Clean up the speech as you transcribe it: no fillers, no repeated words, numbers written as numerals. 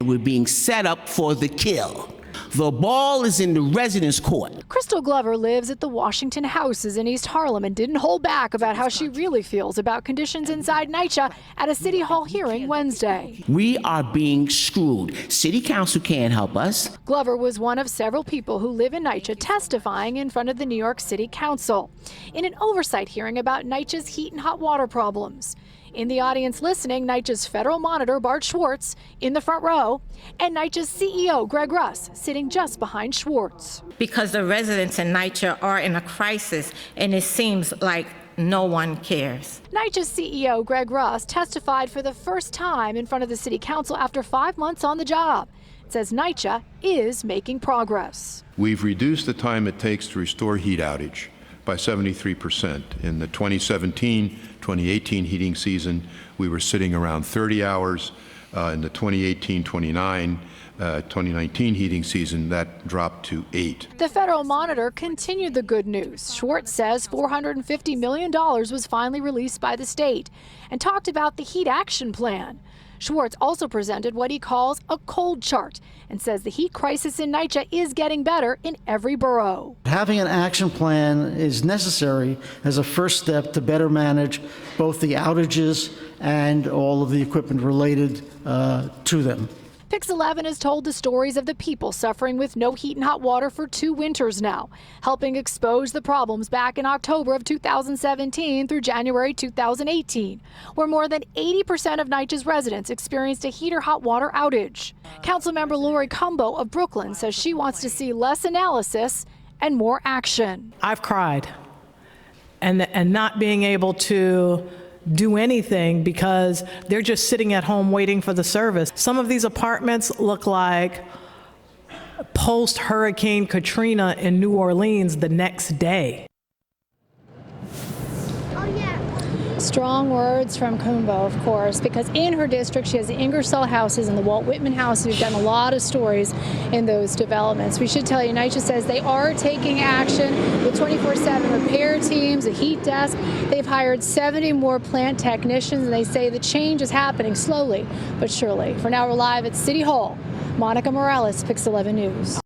We're being set up for the kill. The ball is in the residence court. Crystal Glover lives at the Washington Houses in East Harlem and didn't hold back about how she really feels about conditions inside NYCHA at a City Hall hearing Wednesday. We are being screwed. City Council can't help us. Glover was one of several people who live in NYCHA testifying in front of the New York City Council in an oversight hearing about NYCHA's heat and hot water problems. In the audience listening, NYCHA's federal monitor, Bart Schwartz, in the front row, and NYCHA's CEO, Greg Russ, sitting just behind Schwartz. Because the residents in NYCHA are in a crisis, and it seems like no one cares. NYCHA's CEO, Greg Russ, testified for the first time in front of the City Council after 5 months on the job. Says NYCHA is making progress. We've reduced the time it takes to restore heat outage by 73%. In the 2017-2018 heating season, we were sitting around 30 hours. In the 2019 heating season, that dropped to 8. The federal monitor continued the good news. Schwartz says $450 million was finally released by the state and talked about the heat action plan. Schwartz also presented what he calls a cold chart and says the heat crisis in NYCHA is getting better in every borough. Having an action plan is necessary as a first step to better manage both the outages and all of the equipment related to them. Pix 11 has told the stories of the people suffering with no heat and hot water for 2 winters now, helping expose the problems back in October of 2017 through January 2018, where more than 80% of NYCHA's residents experienced a heat or hot water outage. Councilmember Lori Cumbo of Brooklyn says she wants to see less analysis and more action. I've cried, and not being able to do anything because they're just sitting at home waiting for the service. Some of these apartments look like post-Hurricane Katrina in New Orleans the next day. Strong words from Cumbo, of course, because in her district she has the Ingersoll houses and the Walt Whitman house. We've done a lot of stories in those developments. We should tell you, NYCHA says they are taking action with 24/7 repair teams, a heat desk. They've hired 70 more plant technicians, and they say the change is happening slowly but surely. For now, we're live at City Hall. Monica Morales, Pix 11 News.